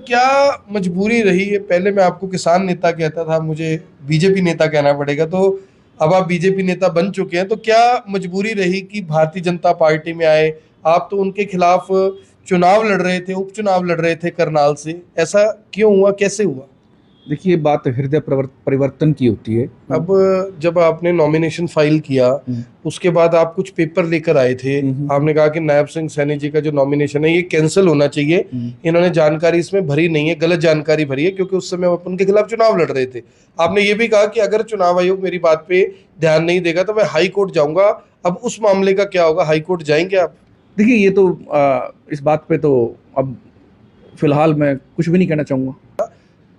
क्या मजबूरी रही है? पहले मैं आपको किसान नेता कहता था, मुझे बीजेपी नेता कहना पड़ेगा। तो अब आप बीजेपी नेता बन चुके हैं, तो क्या मजबूरी रही कि भारतीय जनता पार्टी में आए? आप तो उनके खिलाफ चुनाव लड़ रहे थे, उपचुनाव लड़ रहे थे करनाल से। ऐसा क्यों हुआ, कैसे हुआ? देखिए, बात हृदय परिवर्तन की होती है। अब जब आपने नॉमिनेशन फाइल किया, उसके बाद आप कुछ पेपर लेकर आए थे। आपने कहा कि नायब सिंह सैनी जी का जो नॉमिनेशन है ये कैंसिल होना चाहिए, इन्होंने जानकारी इसमें भरी नहीं है, गलत जानकारी भरी है, क्योंकि उस समय आप उनके खिलाफ चुनाव लड़ रहे थे। आपने ये भी कहा कि अगर चुनाव आयोग मेरी बात पे ध्यान नहीं देगा तो मैं हाई कोर्ट जाऊंगा। अब उस मामले का क्या होगा? हाई कोर्ट जाएंगे आप? देखिए, ये तो इस बात पे तो अब फिलहाल मैं कुछ भी नहीं कहना चाहूँगा।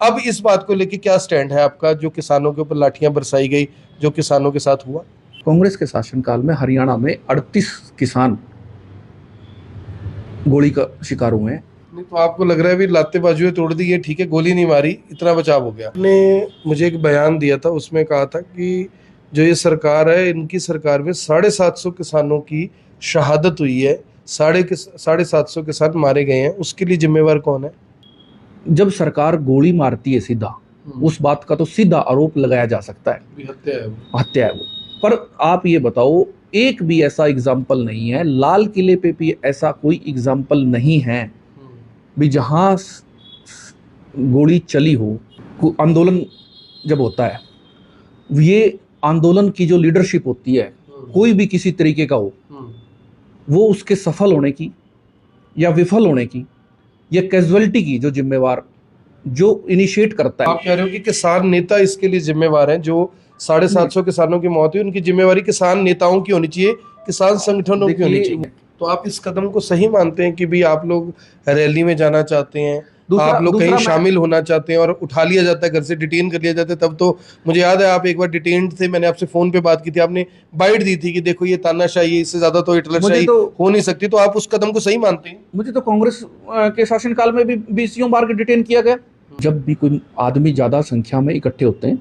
अब इस बात को लेके क्या स्टैंड है आपका, जो किसानों के ऊपर लाठियां बरसाई गई, जो किसानों के साथ हुआ? कांग्रेस के शासनकाल में हरियाणा में 38 किसान गोली का शिकार हुए हैं। नहीं तो आपको लग रहा है भी लाते बाजुए तोड़ दी है, ठीक है, गोली नहीं मारी, इतना बचाव हो गया। आपने मुझे एक बयान दिया था, उसमें कहा था कि जो ये सरकार है, इनकी सरकार में 750 किसानों की शहादत हुई है, 750 किसान मारे गए हैं। उसके लिए जिम्मेवार कौन है? जब सरकार गोली मारती है सीधा, उस बात का तो सीधा आरोप लगाया जा सकता है, हत्या है वो। पर आप ये बताओ, एक भी ऐसा एग्जाम्पल नहीं है, लाल किले पे भी ऐसा कोई एग्जाम्पल नहीं है भी जहां गोली चली हो। आंदोलन जब होता है, ये आंदोलन की जो लीडरशिप होती है, कोई भी किसी तरीके का हो, वो उसके सफल होने की या विफल होने की या कैजुअलिटी की जो जिम्मेवार, जो इनिशिएट करता है। आप कह रहे हो कि किसान नेता इसके लिए जिम्मेवार हैं? जो 750 किसानों की मौत हुई, उनकी जिम्मेवारी किसान नेताओं की होनी चाहिए, किसान संगठनों की होनी चाहिए। तो आप इस कदम को सही मानते हैं कि भी आप लोग रैली में जाना चाहते हैं, आप लोग कहीं शामिल होना चाहते हैं और उठा लिया जाता है, घर से डिटेन कर लिया जाता है? तब तो मुझे याद है आप एक बार डिटेन थे, मैंने आपसे फोन पे बात की थी, आपने बाइट दी थी कि देखो ये तानाशाही है, इससे ज्यादा तो हिटलरशाही हो नहीं सकती। तो आप उस कदम को सही मानते हैं? मुझे तो कांग्रेस के शासनकाल में भी 20 बार डिटेन किया गया। जब भी कोई आदमी ज्यादा संख्या में इकट्ठे होते हैं,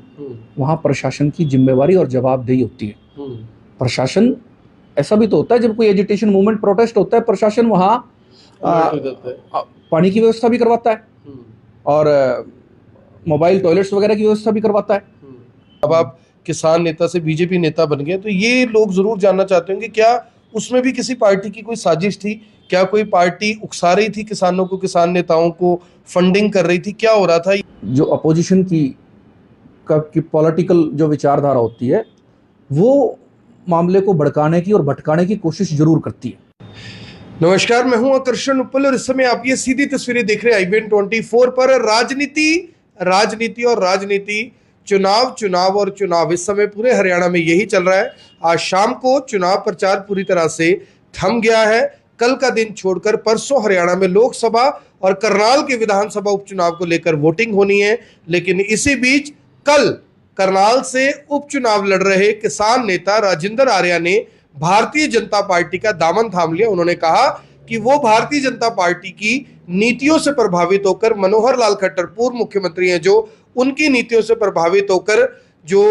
वहां प्रशासन की जिम्मेवारी और जवाबदेही होती है। प्रशासन, ऐसा भी तो होता है जब कोई एजिटेशन मूवमेंट, प्रोटेस्ट होता है, प्रशासन वहां पानी की व्यवस्था भी करवाता है और मोबाइल टॉयलेट्स वगैरह की व्यवस्था भी करवाता है। अब आप किसान नेता से बीजेपी नेता बन गए, तो ये लोग जरूर जानना चाहते होंगे क्या उसमें भी किसी पार्टी की कोई साजिश थी? क्या कोई पार्टी उकसा रही थी किसानों को, किसान नेताओं को फंडिंग कर रही थी? क्या हो रहा था? जो अपोजिशन की पॉलिटिकल जो विचारधारा होती है, वो मामले को भड़काने की और भटकाने की कोशिश जरूर करती है। नमस्कार, मैं हूं आकर्षण उपल और इस समय आप ये सीधी तस्वीरें देख रहे हैं IBN 24 पर। राजनीति और राजनीति, चुनाव चुनाव और चुनाव, इस समय पूरे हरियाणा में यही चल रहा है। आज शाम को चुनाव प्रचार पूरी तरह से थम गया है। कल का दिन छोड़कर परसों हरियाणा में लोकसभा और करनाल के विधानसभा उपचुनाव को लेकर वोटिंग होनी है। लेकिन इसी बीच कल करनाल से उपचुनाव लड़ रहे किसान नेता राजेंद्र आर्या ने भारतीय जनता पार्टी का दामन थाम लिया। उन्होंने कहा कि वो भारतीय जनता पार्टी की नीतियों से प्रभावित होकर, मनोहर लाल खट्टर पूर्व मुख्यमंत्री हैं जो, उनकी नीतियों से प्रभावित होकर जो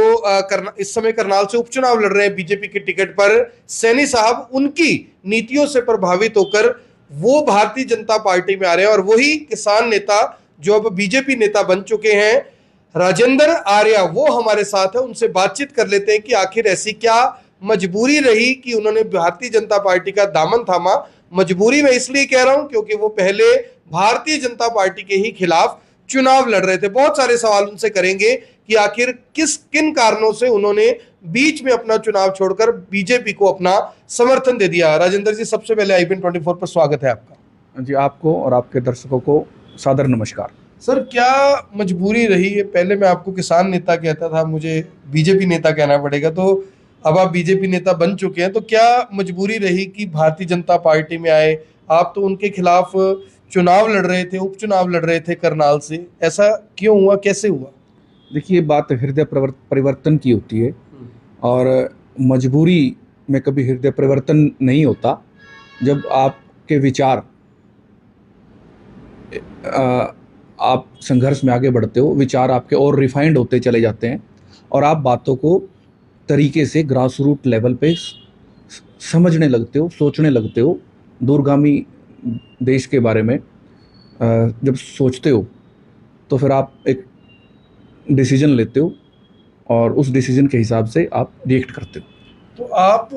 इस समय करनाल से उपचुनाव लड़ रहे हैं बीजेपी की टिकट पर, सैनी साहब उनकी नीतियों से प्रभावित होकर वो भारतीय जनता पार्टी में आ रहे हैं। और वही किसान नेता जो अब बीजेपी नेता बन चुके हैं, राजेंद्र आर्या, वो हमारे साथ है। उनसे बातचीत कर लेते हैं कि आखिर ऐसी क्या मजबूरी रही कि उन्होंने भारतीय जनता पार्टी का दामन थामा। मजबूरी मैं इसलिए कह रहा हूं क्योंकि वो पहले भारतीय जनता पार्टी के ही खिलाफ चुनाव लड़ रहे थे। बहुत सारे सवाल उनसे करेंगे कि आखिर किन कारणों से उन्होंने बीच में अपना चुनाव छोड़कर बीजेपी को अपना समर्थन दे दिया। राजेंद्र जी, सबसे पहले IBN 24 पर स्वागत है आपका। जी, आपको और आपके दर्शकों को सादर नमस्कार। सर, क्या मजबूरी रही है? पहले मैं आपको किसान नेता कहता था, मुझे बीजेपी नेता कहना पड़ेगा। तो अब आप बीजेपी नेता बन चुके हैं, तो क्या मजबूरी रही कि भारतीय जनता पार्टी में आए? आप तो उनके खिलाफ चुनाव लड़ रहे थे, उपचुनाव लड़ रहे थे करनाल से। ऐसा क्यों हुआ, कैसे हुआ? देखिए, बात हृदय परिवर्तन की होती है और मजबूरी में कभी हृदय परिवर्तन नहीं होता। जब आपके विचार, आप संघर्ष में आगे बढ़ते हो, विचार आपके और रिफाइंड होते चले जाते हैं और आप बातों को तरीके से ग्रास रूट लेवल पे समझने लगते हो, सोचने लगते हो, दूरगामी देश के बारे में, जब सोचते हो तो फिर आप एक डिसीजन लेते हो और उस डिसीजन के हिसाब से आप रिएक्ट करते हो। तो आप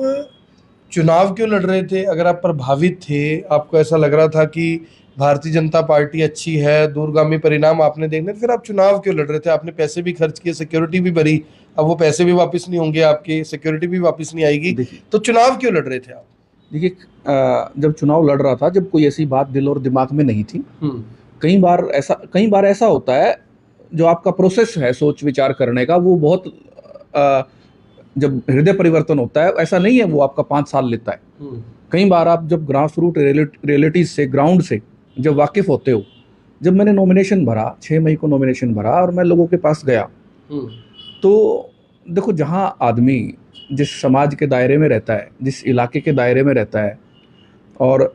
चुनाव क्यों लड़ रहे थे? अगर आप प्रभावित थे, आपको ऐसा लग रहा था कि भारतीय जनता पार्टी अच्छी है, दूरगामी परिणाम आपने देखने, फिर आप चुनाव क्यों लड़ रहे थे? आपने पैसे भी खर्च किए, सिक्योरिटी भी भरी, अब वो पैसे भी वापस नहीं होंगे, आपकी सिक्योरिटी भी वापस नहीं आएगी, देखिए तो चुनाव क्यों लड़ रहे थे आप? देखिए जब चुनाव लड़ रहा था, जब कोई ऐसी बात दिल और दिमाग में नहीं थी। कई बार ऐसा होता है, जो आपका प्रोसेस है सोच विचार करने का, वो बहुत अ, जब हृदय परिवर्तन होता है, ऐसा नहीं है वो आपका 5 साल लेता है। कई बार आप जब ग्रास रूट रियलिटीज से, ग्राउंड से जब वाकिफ होते हो, जब मैंने नॉमिनेशन भरा, 6 मई को नॉमिनेशन भरा और मैं लोगों के पास गया, तो देखो, जहाँ आदमी जिस समाज के दायरे में रहता है, जिस इलाके के दायरे में रहता है, और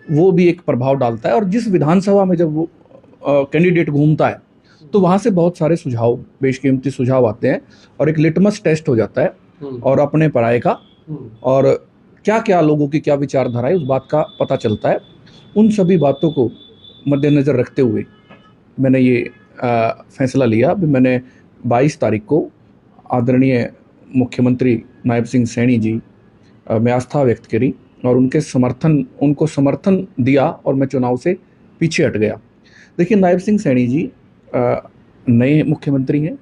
वो भी एक प्रभाव डालता है, और जिस विधानसभा में जब वो कैंडिडेट घूमता है, तो वहाँ से बहुत सारे सुझाव, बेशकीमती सुझाव आते हैं, और एक लिटमस टेस्ट हो जाता है और अपने पराये का, और क्या क्या लोगों की क्या विचारधारा है, उस बात का पता चलता है। उन सभी बातों को मद्देनज़र रखते हुए मैंने ये फैसला लिया। अभी मैंने 22 तारीख को आदरणीय मुख्यमंत्री नायब सिंह सैनी जी में आस्था व्यक्त करी और उनको समर्थन दिया, और मैं चुनाव से पीछे हट गया। देखिए, नायब सिंह सैनी जी नए मुख्यमंत्री हैं,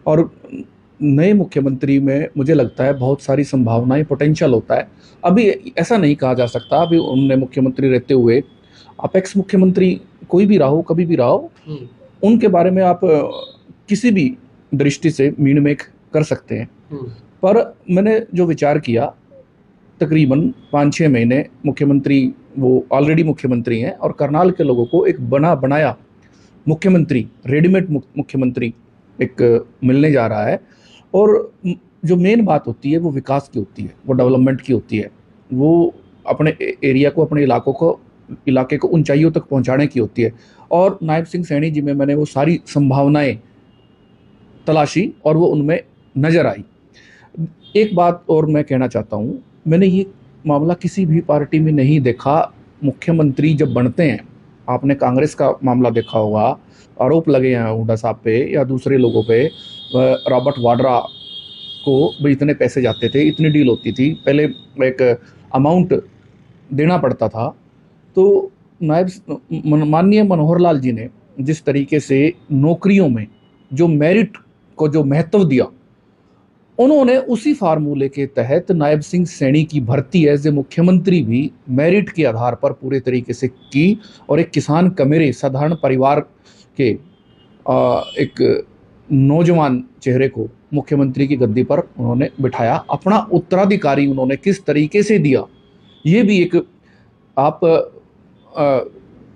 और नए मुख्यमंत्री में मुझे लगता है बहुत सारी संभावनाएं, पोटेंशियल होता है। अभी ऐसा नहीं कहा जा सकता अभी उनने मुख्यमंत्री रहते हुए, अपेक्स मुख्यमंत्री कोई भी रहा हो, कभी भी रहा हो, उनके बारे में आप किसी भी दृष्टि से मीण मेख कर सकते हैं। पर मैंने जो विचार किया, तकरीबन 5-6 महीने मुख्यमंत्री, वो ऑलरेडी मुख्यमंत्री हैं, और करनाल के लोगों को एक बना बनाया मुख्यमंत्री, रेडीमेड मुख्यमंत्री एक मिलने जा रहा है। और जो मेन बात होती है वो विकास की होती है, वो डेवलपमेंट की होती है, वो अपने एरिया को, अपने इलाके को ऊंचाइयों तक पहुंचाने की होती है। और नायब सिंह सैनी जी में मैंने वो सारी संभावनाएं तलाशी और वो उनमें नजर आई। एक बात और मैं कहना चाहता हूँ, मैंने ये मामला किसी भी पार्टी में नहीं देखा। मुख्यमंत्री जब बनते हैं, आपने कांग्रेस का मामला देखा होगा, आरोप लगे हैं हुड्डा साहब पे या दूसरे लोगों पे, रॉबर्ट वाड्रा को भी इतने पैसे जाते थे, इतनी डील होती थी, पहले एक अमाउंट देना पड़ता था। तो माननीय मनोहर लाल जी ने जिस तरीके से नौकरियों में जो मेरिट को जो महत्व दिया, उन्होंने उसी फार्मूले के तहत नायब सिंह सैनी की भर्ती एज ए मुख्यमंत्री भी मेरिट के आधार पर पूरे तरीके से की, और एक किसान कमेरे, साधारण परिवार के एक नौजवान चेहरे को मुख्यमंत्री की गद्दी पर उन्होंने बिठाया। अपना उत्तराधिकारी उन्होंने किस तरीके से दिया, ये भी एक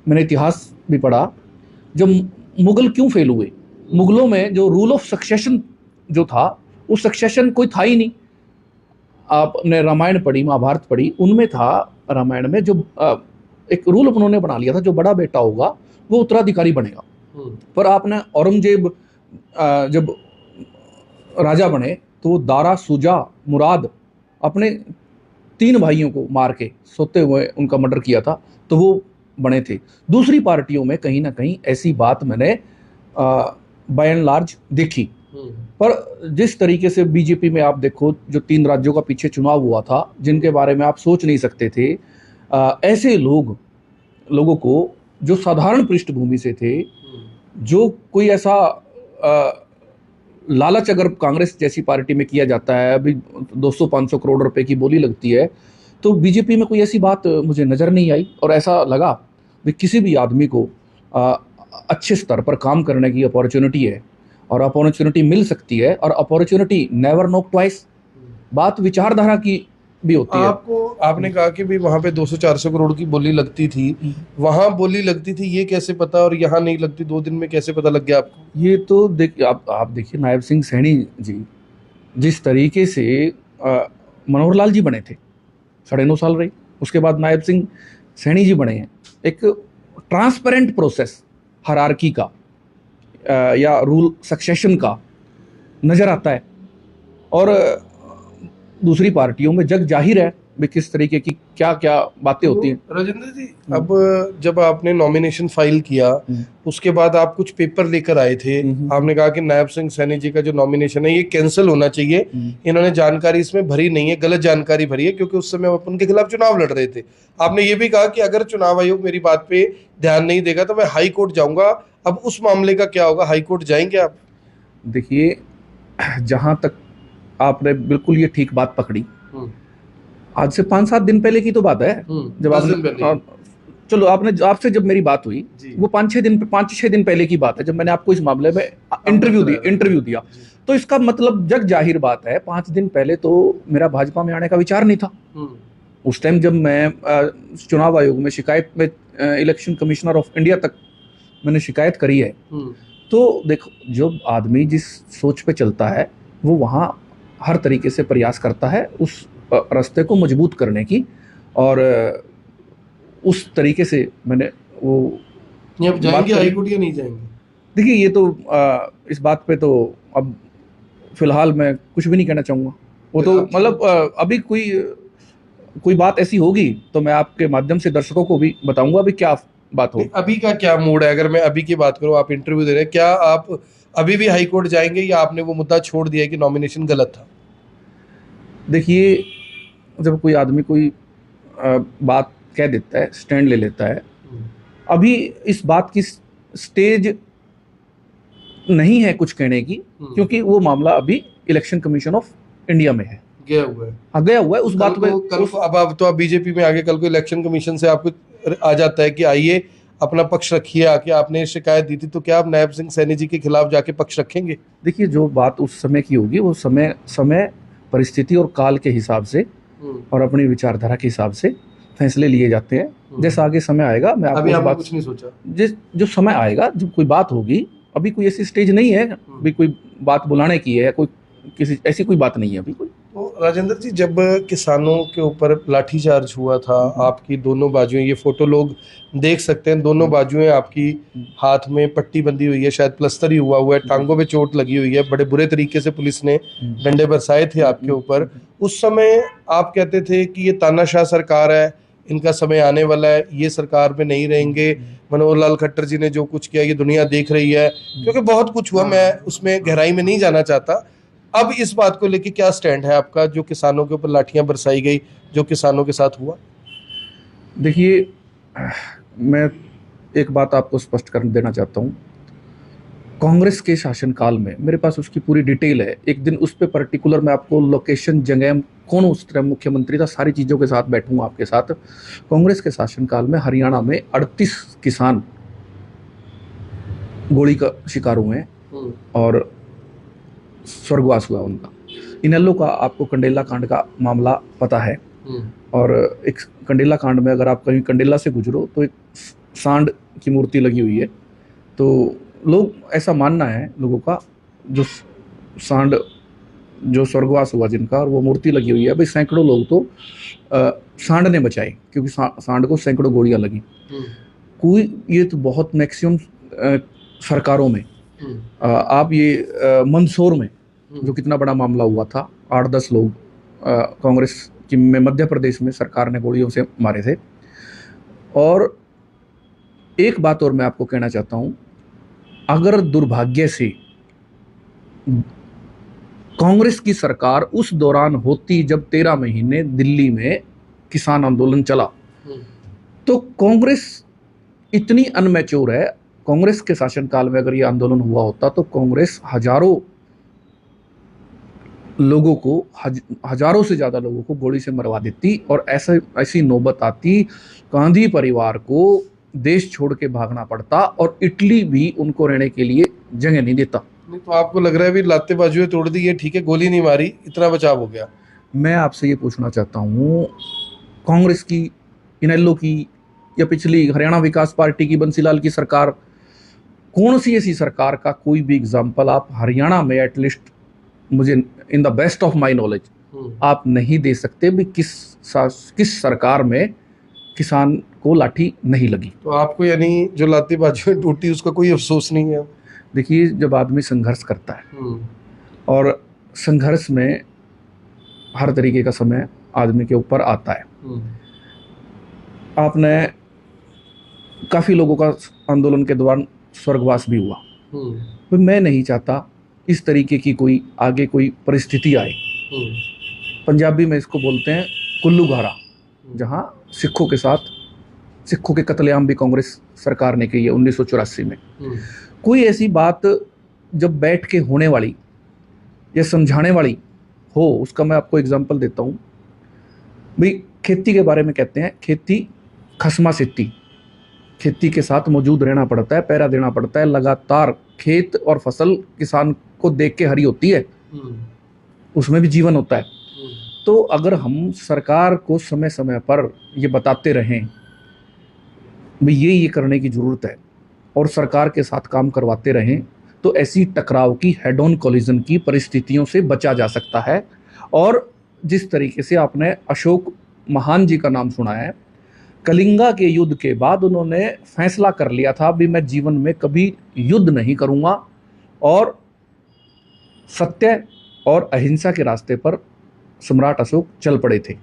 मैंने इतिहास भी पढ़ा, जब मुगल क्यों फेल हुए, मुगलों में जो रूल ऑफ सक्सेशन जो था, उस सक्सेशन कोई था ही नहीं। आपने रामायण पढ़ी, महाभारत पढ़ी, उनमें था, रामायण में जो एक रूल उन्होंने बना लिया था, जो बड़ा बेटा होगा वो उत्तराधिकारी बनेगा। पर आपने औरंगजेब जब राजा बने, तो दारा, सुजा, मुराद, अपने 3 भाइयों को मार के सोते हुए उनका मर्डर किया था, तो वो बने थे। दूसरी पार्टियों में कहीं ना कहीं ऐसी बात मैंने बाय एंड लार्ज देखी। पर जिस तरीके से बीजेपी में आप देखो, जो 3 राज्यों का पीछे चुनाव हुआ था, जिनके बारे में आप सोच नहीं सकते थे, ऐसे लोगों को जो साधारण पृष्ठभूमि से थे, जो कोई ऐसा लालच अगर कांग्रेस जैसी पार्टी में किया जाता है, अभी 200-500 करोड़ रुपए की बोली लगती है, तो बीजेपी में कोई ऐसी बात मुझे नज़र नहीं आई। और ऐसा लगा कि किसी भी आदमी को अच्छे स्तर पर काम करने की अपॉर्चुनिटी है, और अपॉर्चुनिटी मिल सकती है, और अपॉर्चुनिटी नेवर नो ट्वाइस। बात विचारधारा की भी होती है। आपने कहा कि भी वहां पे 200-400 करोड़ की बोली लगती थी, वहां बोली लगती थी, ये कैसे पता, और यहाँ नहीं लगती, 2 दिन में कैसे पता लग गया आपको? ये तो आप देखिए, नायब सिंह सैनी जी जिस तरीके से मनोहर लाल जी बने थे, 9.5 साल रही, उसके बाद नायब सिंह सैनी जी बने हैं, एक ट्रांसपेरेंट प्रोसेस हायरार्की का या रूल सक्सेशन का नज़र आता है। और दूसरी पार्टियों में जग जाहिर है भी किस तरीके की क्या क्या बातें होती हैं। राजेंद्र जी, अब जब आपने नॉमिनेशन फाइल किया उसके बाद आप कुछ पेपर लेकर आए थे, आपने कहा कि नायब सिंह सैनी जी का जो नॉमिनेशन है ये कैंसिल होना चाहिए, इन्होंने जानकारी इसमें भरी नहीं है, गलत जानकारी भरी है, क्योंकि उस समय उनके खिलाफ चुनाव लड़ रहे थे। आपने ये भी कहा कि अगर चुनाव आयोग मेरी बात पे ध्यान नहीं देगा तो मैं हाई कोर्ट जाऊंगा। अब उस मामले का क्या होगा, हाई कोर्ट जाएंगे आप? देखिए, जहां तक आपने बिल्कुल ये ठीक बात पकड़ी, आज से 5-7 दिन पहले की तो बात है, जब आपने चलो आपने आपसे जब मेरी बात हुई वो 5-6 दिन पहले की बात है, जब मैंने आपको इस मामले में इंटरव्यू दिया। तो इसका मतलब जग जाहिर बात है 5 दिन पहले तो मेरा भाजपा में आने का विचार नहीं था। उस टाइम जब मैं चुनाव आयोग में शिकायत में इलेक्शन कमिश्नर ऑफ इंडिया तक मैंने शिकायत करी है, तो देखो जो आदमी जिस सोच पे चलता है वो वहाँ हर तरीके से प्रयास करता है उस रास्ते को मजबूत करने की, और उस तरीके से मैंने वो अब जाएंगे हाई कोर्ट या नहीं जाएंगे? देखिए, ये तो इस बात पे तो अब फिलहाल मैं कुछ भी नहीं कहना चाहूँगा। वो तो मतलब अभी कोई बात ऐसी होगी तो मैं आपके माध्यम से दर्शकों को भी बताऊंगा अभी क्या बात हो। अभी का क्या मूड है? अगर मैं अभी की बात करूं, आप इंटरव्यू दे रहे हैं, क्या आप अभी भी हाई कोर्ट जाएंगे या आपने वो मुद्दा छोड़ दिया कि नॉमिनेशन गलत था? देखिए, जब कोई आदमी कोई बात कह देता है, स्टैंड ले लेता है, अभी इस बात की स्टेज नहीं है कुछ कहने की, क्योंकि वो मामला अभी इलेक्शन कमीशन ऑफ इंडिया में है, गया हुआ है। गया हुआ है उस बात पे। अब तो आप बीजेपी में आगे, कल को इलेक्शन कमीशन से आपको आ जाता है कि आइए अपना पक्ष रखिए, आके आपने शिकायत दी थी, तो क्या आप नायब सिंह सैनी जी के खिलाफ जाके पक्ष रखेंगे? देखिए, जो बात उस समय की होगी वो समय परिस्थिति और काल के हिसाब से और अपनी विचारधारा के हिसाब से फैसले लिए जाते हैं। जैसा आगे समय आएगा, मैं अभी आपने कुछ नहीं सोचा? जो समय आएगा, जब कोई बात होगी, अभी कोई ऐसी स्टेज नहीं है, अभी कोई बात बुलाने की है, कोई किसी ऐसी कोई बात नहीं है अभी कोई। तो राजेंद्र जी, जब किसानों के ऊपर लाठीचार्ज हुआ था, आपकी दोनों बाजुएं, ये फोटो लोग देख सकते हैं, दोनों बाजुएं आपकी हाथ में पट्टी बंधी हुई है, शायद प्लस्तर ही हुआ है, टांगों पे चोट लगी हुई है, बड़े बुरे तरीके से पुलिस ने डंडे बरसाए थे आपके ऊपर। उस समय आप कहते थे कि ये तानाशाह सरकार है, इनका समय आने वाला है, ये सरकार में नहीं रहेंगे, मनोहर लाल खट्टर जी ने जो कुछ किया ये दुनिया देख रही है, क्योंकि बहुत कुछ हुआ, मैं उसमें गहराई में नहीं जाना चाहता। अब इस बात को लेके क्या स्टैंड है आपका, जो किसानों के ऊपर लाठियां बरसाई गई, जो किसानों के साथ हुआ? देखिए, मैं एक बात आपको स्पष्ट कर देना चाहता हूँ, कांग्रेस के शासनकाल में मेरे पास उसकी पूरी डिटेल है। एक दिन उस पर पर्टिकुलर मैं आपको लोकेशन, जगह, कौन उस तरह मुख्यमंत्री था, सारी चीज़ों के साथ बैठूंगा आपके साथ। कांग्रेस के शासनकाल में हरियाणा में 38 किसान गोली का शिकार हुए हैं और स्वर्गवास हुआ उनका। इनेलो का आपको कंडेला कांड का मामला पता है, और एक कंडेला कांड में अगर आप कहीं कंडेला से गुजरो तो एक सांड की मूर्ति लगी हुई है, तो लोग, ऐसा मानना है लोगों का, जो सांड जो स्वर्गवास हुआ जिनका, और वो मूर्ति लगी हुई है, भाई सैकड़ों लोग तो सांड ने बचाए, क्योंकि सांड को सैकड़ों गोलियां लगी। कोई, ये तो बहुत मैक्सिमम सरकारों में, आप ये मंदसौर में जो कितना बड़ा मामला हुआ था, 8-10 लोग कांग्रेस की में मध्य प्रदेश में सरकार ने गोलियों से मारे थे। और एक बात और मैं आपको कहना चाहता हूं, अगर दुर्भाग्य से कांग्रेस की सरकार उस दौरान होती जब 13 महीने दिल्ली में किसान आंदोलन चला, तो कांग्रेस इतनी अनमैच्योर है, कांग्रेस के शासनकाल में अगर ये आंदोलन हुआ होता तो कांग्रेस हजारों लोगों को, हजारों से ज्यादा लोगों को गोली से मरवा देती, और ऐसी नौबत आती, गांधी परिवार को देश छोड़ के भागना पड़ता, और इटली भी उनको रहने के लिए जगह नहीं देता। नहीं तो आपको लग रहा है भी लाते बाजुएं तोड़ दी, ये ठीक है, गोली नहीं मारी, इतना बचाव हो गया? मैं आपसे ये पूछना चाहता हूँ, कांग्रेस की, इनेलो की, या पिछली हरियाणा विकास पार्टी की, बंसीलाल की सरकार, कौन सी ऐसी सरकार का कोई भी एग्जाम्पल आप हरियाणा में एटलीस्ट मुझे in the best of my knowledge आप नहीं दे सकते भी किस सरकार में किसान को लाठी नहीं लगी? तो आपको यानी जो लाती बाजुएं टूटी उसका कोई अफसोस नहीं है? देखिए, जब आदमी संघर्ष करता है और संघर्ष में हर तरीके का समय आदमी के ऊपर आता है। आपने काफ़ी लोगों का आंदोलन के दौरान स्वर्गवास भी हुआ, तो मैं नहीं चाहता इस तरीके की कोई आगे कोई परिस्थिति आए। पंजाबी में इसको बोलते हैं कुल्लू घारा, जहाँ सिखों के कत्लेआम भी कांग्रेस सरकार ने की है 1984 में। कोई ऐसी बात जब बैठ के होने वाली या समझाने वाली हो, उसका मैं आपको एग्जांपल देता हूँ। भाई खेती के बारे में कहते हैं, खेती खसमा सिद्धि, खेती के साथ मौजूद रहना पड़ता है, पहरा देना पड़ता है लगातार। खेत और फसल किसान को देख के हरी होती है, उसमें भी जीवन होता है। तो अगर हम सरकार को समय समय पर ये बताते रहें भाई ये करने की ज़रूरत है और सरकार के साथ काम करवाते रहें, तो ऐसी टकराव की, हेड ऑन कोलिजन की परिस्थितियों से बचा जा सकता है। और जिस तरीके से आपने अशोक महान जी का नाम सुना है, कलिंगा के युद्ध के बाद उन्होंने फैसला कर लिया था भी मैं जीवन में कभी युद्ध नहीं करूंगा, और सत्य और अहिंसा के रास्ते पर सम्राट अशोक चल पड़े थे।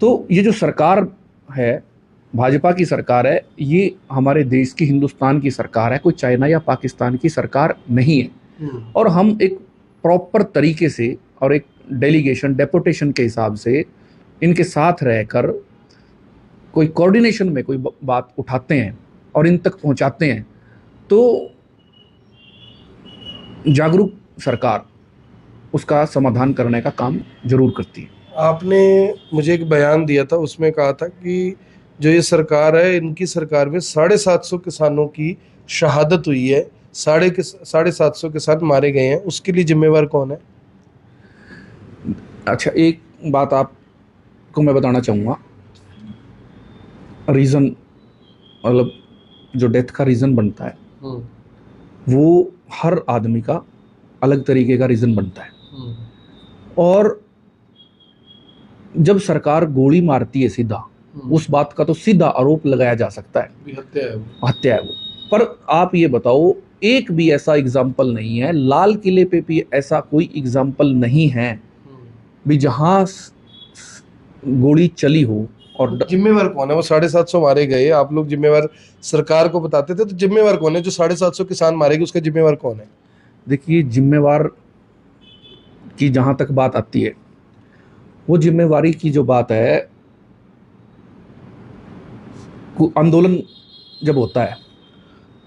तो ये जो सरकार है, भाजपा की सरकार है, ये हमारे देश की, हिंदुस्तान की सरकार है, कोई चाइना या पाकिस्तान की सरकार नहीं है। और हम एक प्रॉपर तरीके से और एक डेपुटेशन के हिसाब से इनके साथ रहकर कोई कोऑर्डिनेशन में कोई बात उठाते हैं और इन तक पहुंचाते हैं, तो जागरूक सरकार उसका समाधान करने का काम जरूर करती है। आपने मुझे एक बयान दिया था, उसमें कहा था कि जो ये सरकार है, इनकी सरकार में 750 किसानों की शहादत हुई है, 750 किसान मारे गए हैं, उसके लिए जिम्मेवार कौन है? अच्छा, एक बात आपको मैं बताना चाहूँगा। रीज़न, मतलब जो डेथ का रीज़न बनता है वो हर आदमी का अलग तरीके का रीज़न बनता है। और जब सरकार गोली मारती है सीधा, उस बात का तो सीधा आरोप लगाया जा सकता है हत्या है वो। पर आप ये बताओ, एक भी ऐसा एग्जाम्पल नहीं है, लाल किले पे भी ऐसा कोई एग्जाम्पल नहीं है भी जहां गोली चली हो। और जिम्मेवार कौन है? वो 750 मारे गए, आप लोग जिम्मेवार सरकार को बताते थे, तो जिम्मेवार कौन है? जो 750 किसान मारे गए, उसका जिम्मेवार कौन है? देखिए, जिम्मेवार की जहां तक बात आती है, वो जिम्मेवारी की जो बात है, आंदोलन जब होता है,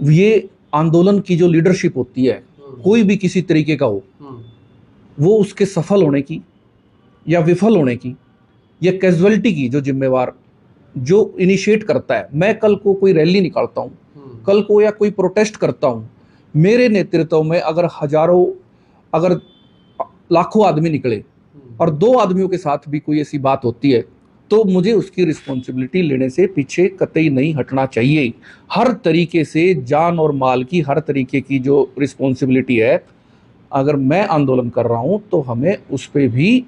ये आंदोलन की जो लीडरशिप होती है, कोई भी किसी तरीके का हो, वो उसके सफल होने की या विफल होने की या कैजुअलिटी की जो जिम्मेवार, जो इनिशिएट करता है। मैं कल को कोई रैली निकालता हूँ, कल को या कोई प्रोटेस्ट करता हूँ, मेरे नेतृत्व में अगर लाखों आदमी निकले और 2 आदमियों के साथ भी कोई ऐसी बात होती है, तो मुझे उसकी रिस्पॉन्सिबिलिटी लेने से पीछे कतई नहीं हटना चाहिए। हर तरीके से जान और माल की, हर तरीके की जो रिस्पॉन्सिबिलिटी है, अगर मैं आंदोलन कर रहा हूं तो हमें उस पर भी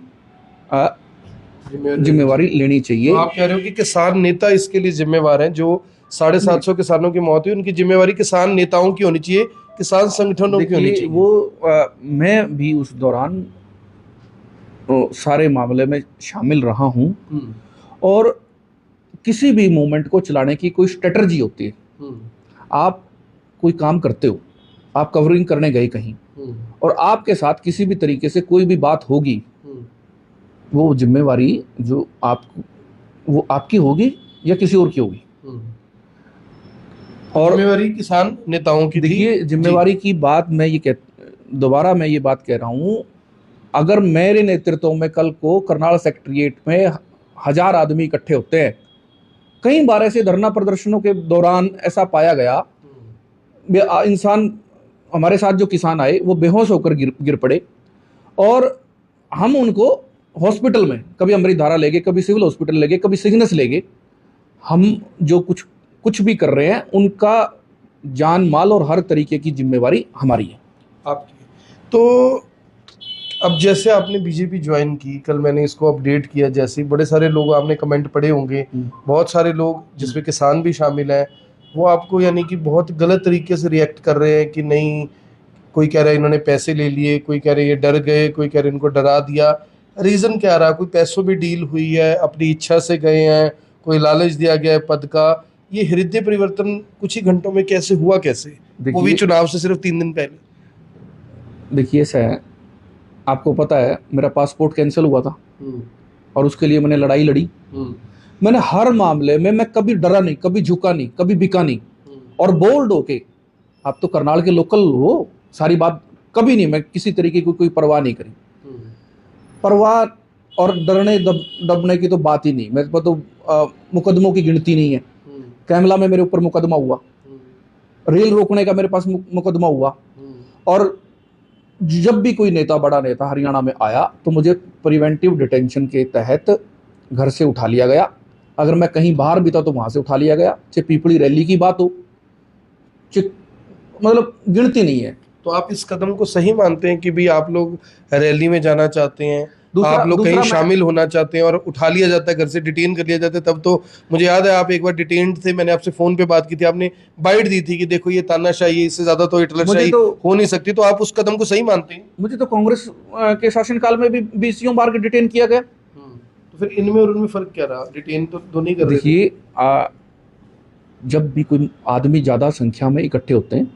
जिम्मेवारी लेनी चाहिए। तो आप कह रहे हो कि किसान नेता इसके लिए जिम्मेवार हैं? जो 750 किसानों की मौत हुई, उनकी जिम्मेवारी किसान नेताओं की होनी चाहिए, किसान संगठनों की होनी चाहिए। वो मैं भी उस दौरान सारे मामले में शामिल रहा हूं, और किसी भी मूवमेंट को चलाने की कोई स्ट्रेटजी होती है। आप कोई काम करते हो, आप कवरिंग करने गए कहीं, और आपके साथ किसी भी तरीके से कोई भी बात होगी, वो जिम्मेवारी जो वो आपकी होगी या किसी और की होगी। और जिम्मेवारी किसान नेताओं की। देखिए, जिम्मेवारी की बात दोबारा मैं ये बात कह रहा हूँ, अगर मेरे नेतृत्व में कल को करनाल सेक्रेटेरिएट में 1000 आदमी इकट्ठे होते हैं, कई बार ऐसे धरना प्रदर्शनों के दौरान ऐसा पाया गया, इंसान, हमारे साथ जो किसान आए वो बेहोश होकर गिर पड़े, और हम उनको हॉस्पिटल में, कभी अमृतधारा ले गए, कभी सिविल हॉस्पिटल ले गए, कभी सिग्नस ले गए। हम जो कुछ भी कर रहे हैं, उनका जान माल और हर तरीके की जिम्मेवारी हमारी है, आपकी। तो अब जैसे आपने बीजेपी ज्वाइन की, कल मैंने इसको अपडेट किया, जैसे बड़े सारे लोग, आपने कमेंट पढ़े होंगे, बहुत सारे लोग जिसमें किसान भी शामिल हैं, वो आपको यानी कि बहुत गलत तरीके से रिएक्ट कर रहे हैं कि नहीं, कोई कह रहा है इन्होंने पैसे ले लिए, कोई कह रहे ये डर गए, कोई कह रहे इनको डरा दिया। रीजन क्या रहा? कोई पैसों में डील हुई है, अपनी इच्छा से गए हैं, कोई लालच दिया गया है पद का? ये हृदय परिवर्तन कुछ ही घंटों में कैसे हुआ, कैसे, वो भी चुनाव से सिर्फ 3 दिन पहले? देखिए ऐसा है, आपको पता है मेरा पासपोर्ट कैंसिल हुआ था और उसके लिए मैंने लड़ाई लड़ी। मैंने हर मामले में मैं कभी डरा नहीं, कभी झुका नहीं, कभी बिका नहीं, और बोल्ड होके, आप तो करनाल के लोकल हो, सारी बात कभी नहीं, मैं किसी तरीके की कोई परवाह नहीं करी। परवाह और डरने दबने की तो बात ही नहीं। मेरे पास तो मुकदमों की गिनती नहीं है। कैमला में मेरे ऊपर मुकदमा हुआ, रेल रोकने का मेरे पास मुकदमा हुआ, और जब भी कोई नेता, बड़ा नेता हरियाणा में आया तो मुझे प्रिवेंटिव डिटेंशन के तहत घर से उठा लिया गया। अगर मैं कहीं बाहर भी था तो वहां से उठा लिया गया, चाहे पीपली रैली की बात हो, मतलब गिनती नहीं है। तो आप इस कदम को सही मानते हैं कि भी आप लोग रैली में जाना चाहते हैं, आप लोग कहीं शामिल होना चाहते हैं और उठा लिया जाता है, घर से डिटेन कर लिया जाता है? तब तो मुझे याद है आप एक बार डिटेन्ड थे, मैंने आपसे फोन पे बात की थी, आपने बाइट दी थी कि देखो ये तानाशाही, इससे ज्यादा तो हिटलरशाही हो नहीं सकती। तो आप उस कदम को सही मानते हैं? मुझे तो कांग्रेस के शासनकाल में भी 20 बार डिटेन किया गया। तो फिर इनमें और उनमें फर्क क्या रहा? डिटेन तो दोनों ही कर रहे थे। देखिए, जब भी कोई आदमी ज्यादा संख्या में इकट्ठे होते हैं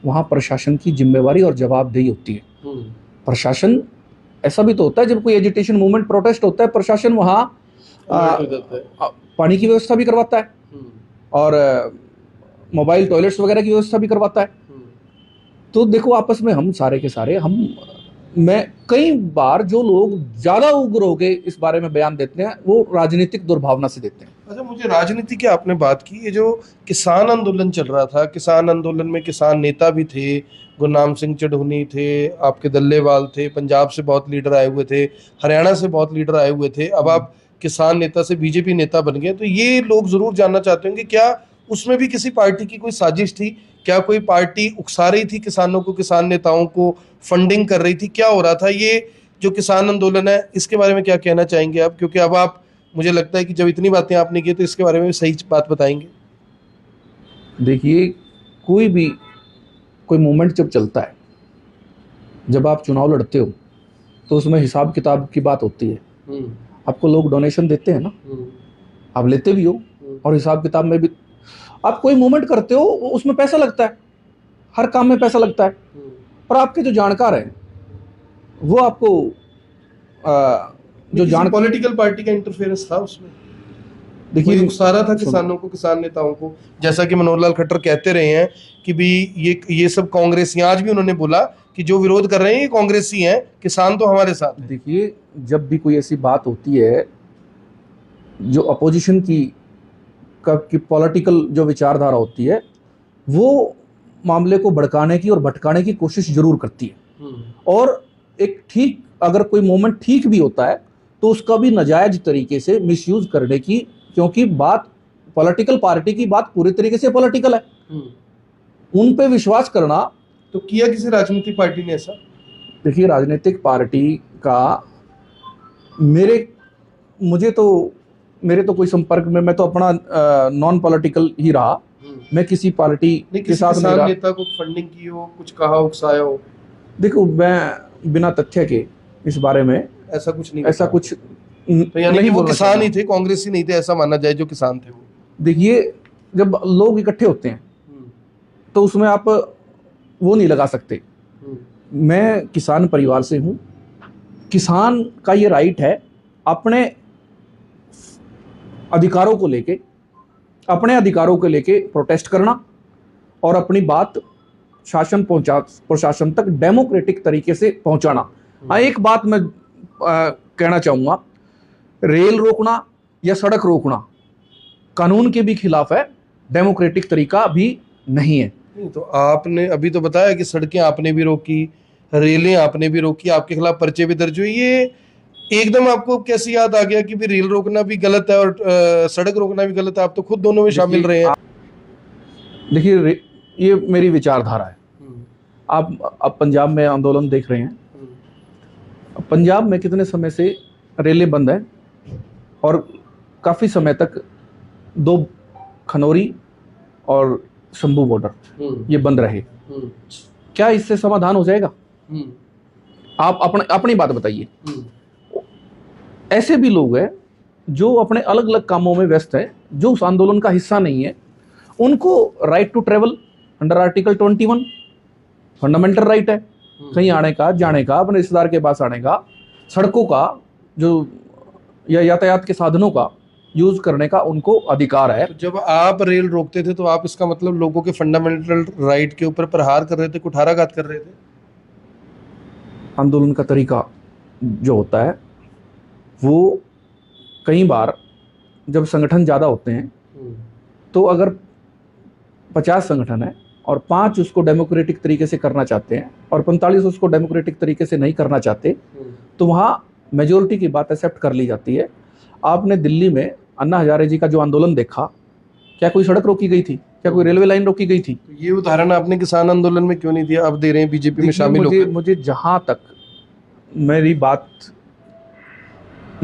वहां प्रशासन की जिम्मेवारी और जवाबदेही होती है। प्रशासन, ऐसा भी तो होता है जब कोई एजिटेशन मूवमेंट, प्रोटेस्ट होता है, प्रशासन वहां पानी की व्यवस्था भी करवाता है और मोबाइल टॉयलेट्स वगैरह की व्यवस्था भी करवाता है। तो देखो, आपस में हम सारे के सारे, मैं कई बार जो लोग ज्यादा उग्र होके इस बारे में बयान देते हैं वो राजनीतिक दुर्भावना से देते हैं। अच्छा, मुझे राजनीति की आपने बात की, ये जो किसान आंदोलन चल रहा था, किसान आंदोलन में किसान नेता भी थे, गुरनाम सिंह चढ़ूनी थे, आपके दल्लेवाल थे, पंजाब से बहुत लीडर आए हुए थे, हरियाणा से बहुत लीडर आए हुए थे, अब आप किसान नेता से बीजेपी नेता बन गए। तो ये लोग जरूर जानना चाहते होंगे, क्या उसमें भी किसी पार्टी की कोई साजिश थी? क्या कोई पार्टी उकसा रही थी किसानों को, किसान नेताओं को फंडिंग कर रही थी? क्या हो रहा था? ये जो किसान आंदोलन है, इसके बारे में क्या कहना चाहेंगे आप? क्योंकि अब आप, मुझे लगता है कि जब इतनी बातें आपने की तो इसके बारे में भी सही बात बताएंगे। देखिए, कोई मूवमेंट जब चलता है, जब आप चुनाव लड़ते हो तो उसमें हिसाब किताब की बात होती है। आपको लोग डोनेशन देते हैं ना, आप लेते भी हो, और हिसाब किताब में भी आप कोई मूवमेंट करते हो, उसमें पैसा लगता है, हर काम में पैसा लगता है। पर आपके जो जानकार हैं वो आपको जो पॉलिटिकल पार्टी का इंटरफेरेंस था उसमें? देखिए, उकसा था किसानों को, किसान नेताओं को, जैसा कि मनोहर लाल खट्टर कहते रहे हैं कि भी ये सब कांग्रेसी, आज भी उन्होंने बोला कि जो विरोध कर रहे हैं ये कांग्रेसी हैं, किसान तो हमारे साथ हैं। देखिए, जब भी कोई ऐसी बात होती है जो अपोजिशन की पॉलिटिकल जो विचारधारा होती है, वो मामले को भड़काने की और भटकाने की कोशिश जरूर करती है। और एक ठीक, अगर कोई मोमेंट ठीक भी होता है तो उसका भी नाजायज तरीके से मिसयूज करने की, क्योंकि बात पॉलिटिकल पार्टी की बात पूरी तरीके से पॉलिटिकल है, उन पे विश्वास करना। तो किया किसी राजनीतिक पार्टी ने ऐसा? देखिए, राजनीतिक पार्टी का मेरे तो कोई संपर्क में, मैं तो अपना नॉन पॉलिटिकल ही रहा। मैं किसी पार्टी के साथ नहीं रहा। नेता को फंडिंग की हो, कुछ कहा, उकसाया हो? देखो, मैं बिना तथ्य के इस बारे में ऐसा कुछ नहीं, ऐसा कुछ तो यानी कि वो किसान ही थे, कांग्रेसी नहीं थे, ऐसा मानना जाए, जो किसान थे वो? देखिए, जब लोग इकट्ठे होते हैं तो उसमें आप वो नहीं लगा सकते। मैं किसान परिवार से हूं। किसान का ये राइट है अपने अधिकारों को लेके प्रोटेस्ट करना और अपनी बात प्रशासन तक डेमोक्रेटिक तरीके से पहुंचाना। एक बात मैं कहना चाहूंगा, रेल रोकना या सड़क रोकना कानून के भी खिलाफ है, डेमोक्रेटिक तरीका भी नहीं है। तो आपने अभी तो बताया कि सड़कें आपने भी रोकी, रेलें आपने भी रोकी, आपके खिलाफ पर्चे भी दर्ज हुए। ये एकदम आपको कैसे याद आ गया कि भी रेल रोकना भी गलत है और सड़क रोकना भी गलत है? आप तो खुद दोनों में शामिल रहे हैं। देखिए, ये मेरी विचारधारा है। आप पंजाब में आंदोलन देख रहे हैं, पंजाब में कितने समय से रेलें बंद है और काफी समय तक 2 खनौरी और शंभू बॉर्डर ये बंद रहे। क्या इससे समाधान हो जाएगा? आप अपनी बात बताइए। ऐसे भी लोग हैं जो अपने अलग अलग कामों में व्यस्त हैं, जो उस आंदोलन का हिस्सा नहीं है, उनको right to travel under article 21 fundamental right है, कहीं आने का, जाने का, अपने रिश्तेदार के पास आने का, सड़कों का जो या यातायात के साधनों का यूज करने का उनको अधिकार है। तो जब आप रेल रोकते थे तो आप इसका मतलब लोगों के फंडामेंटल राइट के ऊपर प्रहार कर रहे थे, कुठाराघात कर रहे थे? आंदोलन का तरीका जो होता है वो कई बार जब संगठन ज़्यादा होते हैं तो अगर 50 संगठन है और 5 उसको डेमोक्रेटिक तरीके से करना चाहते हैं और 45 उसको डेमोक्रेटिक तरीके से नहीं करना चाहते, तो वहाँ मेजोरिटी की बात एक्सेप्ट कर ली जाती है। आपने दिल्ली में अन्ना हजारे जी का जो आंदोलन देखा, क्या कोई सड़क रोकी गई थी? क्या कोई रेलवे लाइन रोकी गई थी? तो ये उदाहरण आपने किसान आंदोलन में क्यों नहीं दिया? अब दे रहे हैं बीजेपी में शामिल होकर। मुझे जहाँ तक मेरी बात,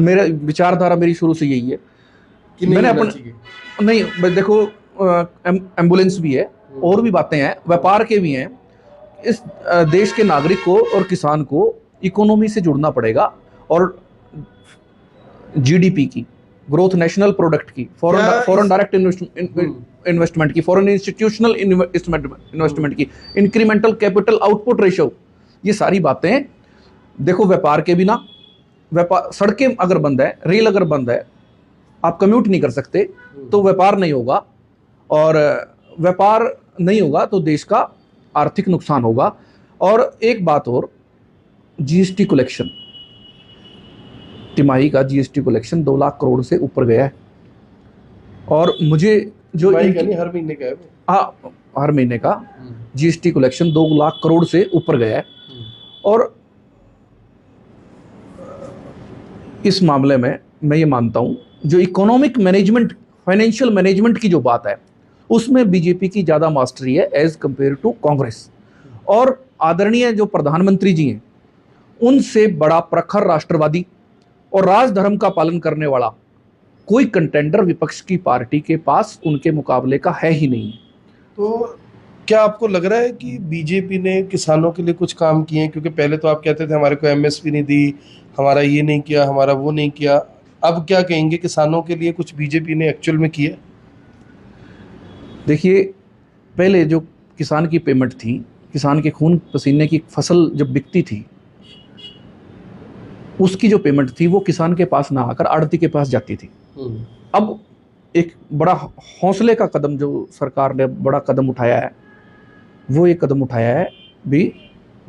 मेरा विचारधारा मेरी शुरू से यही है कि मैंने अपने नहीं देखो, एम्बुलेंस भी है और भी बातें हैं, व्यापार के भी हैं। इस देश के नागरिक को और किसान को इकोनॉमी से जुड़ना पड़ेगा और जीडीपी की ग्रोथ, नेशनल प्रोडक्ट की, फॉरेन डायरेक्ट इन्वेस्टमेंट की, फॉरेन इंस्टीट्यूशनल इन्वेस्टमेंट की, इंक्रीमेंटल कैपिटल आउटपुट रेशियो, ये सारी बातें देखो। व्यापार के बिना, व्यापार, सड़कें अगर बंद है, रेल अगर बंद है, आप कम्यूट नहीं कर सकते तो व्यापार नहीं होगा, और व्यापार नहीं होगा तो देश का आर्थिक नुकसान होगा। और एक बात और, जीएसटी कलेक्शन, तिमाही का जीएसटी कलेक्शन 2 लाख करोड़ से ऊपर गया है। और मुझे जो हर महीने का है, हाँ, हर महीने का जीएसटी कलेक्शन 2 लाख करोड़ से ऊपर गया है। और इस मामले में मैं ये मानता हूं, जो इकोनॉमिक मैनेजमेंट, फाइनेंशियल मैनेजमेंट की जो बात है, उसमें बीजेपी की ज़्यादा मास्टरी है एज कंपेयर टू कांग्रेस। और आदरणीय जो प्रधानमंत्री जी हैं, उनसे बड़ा प्रखर राष्ट्रवादी और राजधर्म का पालन करने वाला कोई कंटेंडर विपक्ष की पार्टी के पास उनके मुकाबले का है ही नहीं। तो क्या आपको लग रहा है कि बीजेपी ने किसानों के लिए कुछ काम किए हैं? क्योंकि पहले तो आप कहते थे हमारे को एमएसपी नहीं दी, हमारा ये नहीं किया, हमारा वो नहीं किया। अब क्या कहेंगे, किसानों के लिए कुछ बीजेपी ने एक्चुअल में किया? देखिए, पहले जो किसान की पेमेंट थी, किसान के खून पसीने की फसल जब बिकती थी, उसकी जो पेमेंट थी वो किसान के पास ना आकर आड़ती के पास जाती थी। अब एक बड़ा हौसले का कदम जो सरकार ने बड़ा कदम उठाया है, वो एक कदम उठाया है भी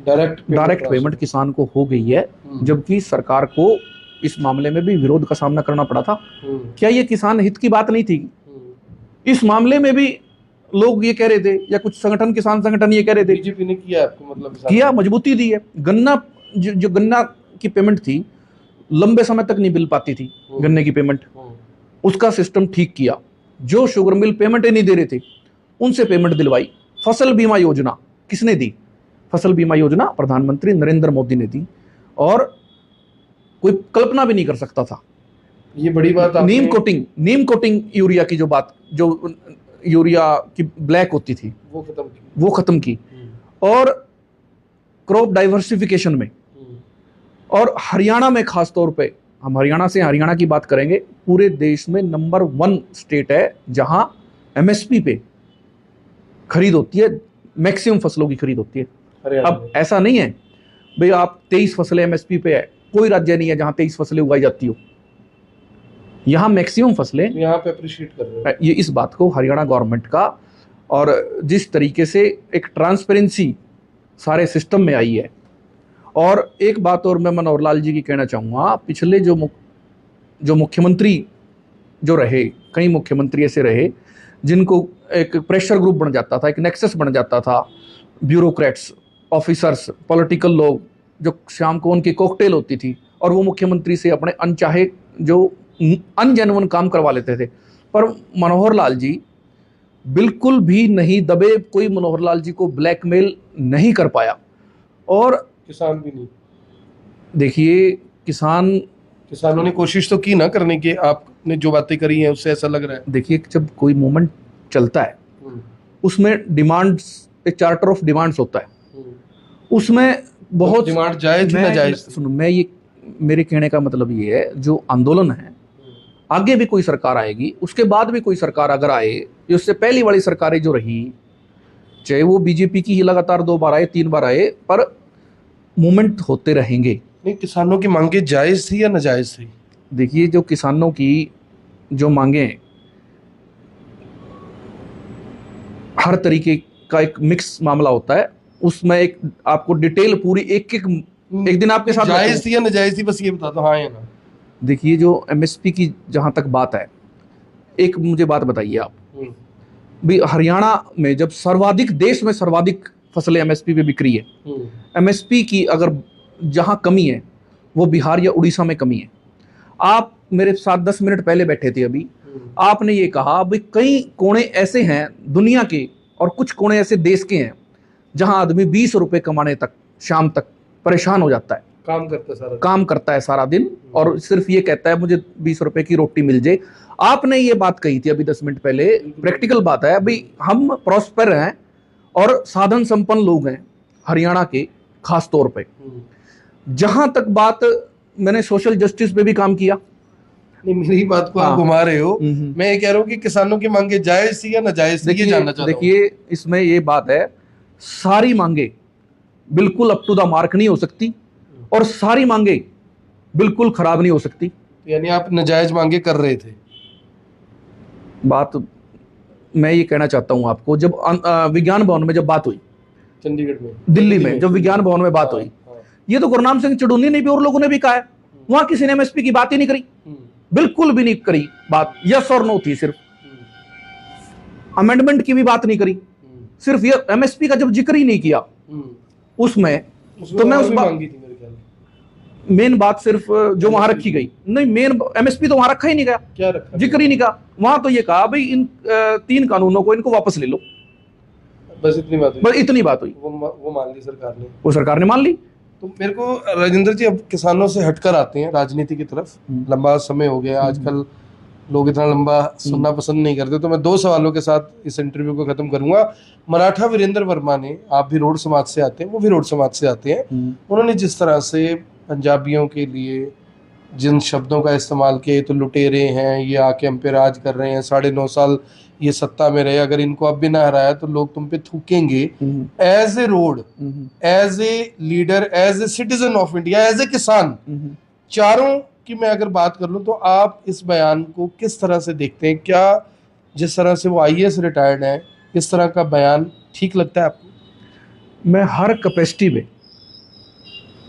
डायरेक्ट पेमेंट किसान को हो गई है, जबकि सरकार को इस मामले में भी विरोध का सामना करना पड़ा था। क्या ये किसान हित की बात नहीं थी? इस मामले में भी लोग ये कह रहे थे, या कुछ संगठन, किसान संगठन ये कह रहे थे, बीजेपी ने किया आपको मतलब किया, मजबूती दी है। गन्ना जो गन्ना की पेमेंट थी, लंबे समय तक नहीं मिल पाती थी गन्ने की पेमेंट, उसका सिस्टम ठीक किया। जो शुगर मिल पेमेंट नहीं दे रहे थे, उनसे पेमेंट दिलवाई। फसल बीमा योजना किसने दी? फसल बीमा योजना प्रधानमंत्री नरेंद्र मोदी ने दी, और कोई कल्पना भी नहीं कर सकता था। ये बड़ी बात। नीम कोटिंग यूरिया की जो बात, जो यूरिया की ब्लैक होती थी, वो खत्म की। और क्रॉप डाइवर्सिफिकेशन में, और हरियाणा में खास तौर पे, हम हरियाणा की बात करेंगे, पूरे देश में नंबर 1 स्टेट है जहां एमएसपी पे खरीद होती है, मैक्सिमम फसलों की खरीद होती है। अब ऐसा नहीं है भाई आप 23 फसलें एमएसपी पे है, कोई राज्य नहीं है जहां 23 फसलें उगाई जाती हो। यहां मैक्सिमम फसलें, यहां पे अप्रिशिएट कर रहे हैं ये इस बात को हरियाणा गवर्नमेंट का, और जिस तरीके से एक ट्रांसपेरेंसी सारे सिस्टम में आई है। और एक बात और मैं मनोहर लाल जी की कहना चाहूँगा, पिछले जो मुख्यमंत्री जो रहे, कई मुख्यमंत्री ऐसे रहे जिनको एक प्रेशर ग्रुप बन जाता था, एक नेक्सस बन जाता था, ब्यूरोक्रेट्स, ऑफिसर्स, पॉलिटिकल लोग, जो शाम को उनकी कॉकटेल होती थी और वो मुख्यमंत्री से अपने अनचाहे जो अनजेन्युइन काम करवा लेते थे। पर मनोहर लाल जी बिल्कुल भी नहीं दबे, कोई मनोहर लाल जी को ब्लैकमेल नहीं कर पाया। और किसान भी नहीं। देखिए, किसानों ने कोशिश तो की ना करने की, आपने जो बातें करी हैं उससे ऐसा लग रहा है। देखिए, जब कोई मूवमेंट चलता है उसमें डिमांड्स, एक चार्टर ऑफ डिमांड्स होता है, उसमें बहुत डिमांड जायज ना जायज। सुनो, मैं ये मेरे कहने का मतलब ये है, जो आंदोलन है, आगे भी कोई सरकार आएगी, उसके बाद भी कोई सरकार अगर आए, ये उससे पहली वाली सरकारें जो रही, चाहे वो बीजेपी की ही लगातार 2 बार आए 3 बार आए, पर मूवमेंट होते रहेंगे। नहीं, किसानों की मांगे जायज थी या नाजायज थी? देखिए, जो किसानों की जो मांगे हैं, हर तरीके का एक मिक्स मामला होता है, उसमें एक आपको डिटेल पूरी एक दिन आपके साथ जायज थी या नाजायज थी, बस ये बता दो, हाँ या ना। देखिए, जो एमएसपी की जहां तक बात है, एक मुझे बात बताइए आप भी, हरियाणा में जब सर्वाधिक, देश में सर्वाधिक फसलें एमएसपी पे बिक्री है, एमएसपी की अगर जहां कमी है वो बिहार या उड़ीसा में कमी है। आप मेरे साथ 10 मिनट पहले बैठे थे अभी, आपने ये कहा भाई कई कोने ऐसे हैं दुनिया के और कुछ कोने ऐसे देश के हैं जहां आदमी 20 रुपए कमाने तक शाम तक परेशान हो जाता है, काम करता है सारा दिन और सिर्फ ये कहता है मुझे 20 रुपए की रोटी मिल जाए। आपने ये बात कही थी अभी 10 मिनट पहले, प्रैक्टिकल बात है भाई, हम प्रॉस्पर हैं और साधन संपन्न लोग हैं हरियाणा के, खास तौर पे। जहां तक बात, मैंने सोशल जस्टिस पे भी काम किया। नहीं, मेरी बात को आप घुमा रहे हो। मैं ये कह रहा हूँ कि किसानों की मांगे जायज थी या नाजायज थी, ये जानना चाहता हूं। देखिए, इसमें ये बात है, सारी मांगे बिल्कुल अप टू द मार्क नहीं हो सकती और सारी मांगे बिल्कुल खराब नहीं हो सकती। यानी आप नाजायज मांगे कर रहे थे? बात मैं ये कहना चाहता हूं आपको, जब विज्ञान भवन में जब बात हुई, चंडीगढ़ में, दिल्ली में जब विज्ञान भवन में बात हुई, ये तो गुरनाम सिंह चुड़ूनी ने भी और लोगों ने भी कहा है, वहां किसी ने एमएसपी की बात ही नहीं करी, बिल्कुल भी नहीं करी बात। यस और नो थी सिर्फ, अमेंडमेंट की भी बात नहीं करी, सिर्फ ये एमएसपी का जब जिक्र ही नहीं किया उसमें तो मैं उस बात, मेन बात सिर्फ जो वहां रखी गई, नहीं मेन एमएसपी तो वहां रखा ही नहीं गया, क्या रखा, जिक्र ही नहीं कहा। वहां तो ये कहा भाई इन 3 कानूनों को इनको वापस ले लो, बस इतनी बात हुई। बस इतनी बात हुई, वो मान ली सरकार ने, वो सरकार ने मान ली। तो मेरे को राजेंद्र जी, अब किसानों से हटकर आते हैं राजनीति की तरफ। लंबा समय हो गया, आजकल लोग इतना लंबा सुनना पसंद नहीं करते, तो मैं 2 सवालों के साथ इस इंटरव्यू को खत्म करूंगा। मराठा वीरेंद्र वर्मा ने, आप भी रोड समाज से आते हैं, वो भी रोड समाज से आते हैं, उन्होंने जिस तरह से पंजाबियों के लिए जिन शब्दों का इस्तेमाल किया, तो लुटेरे हैं, ये आके हम पे राज कर रहे हैं, 9.5 साल ये सत्ता में रहे, अगर इनको अब भी ना हराया तो लोग तुम पे थूकेंगे। As a road, as a leader, as a citizen of India, as a किसान, चारों की मैं अगर बात कर लूं, तो आप इस बयान को किस तरह से देखते हैं? क्या जिस तरह से वो आईएएस रिटायर्ड है, इस तरह का बयान ठीक लगता है आपको? मैं हर कैपेसिटी में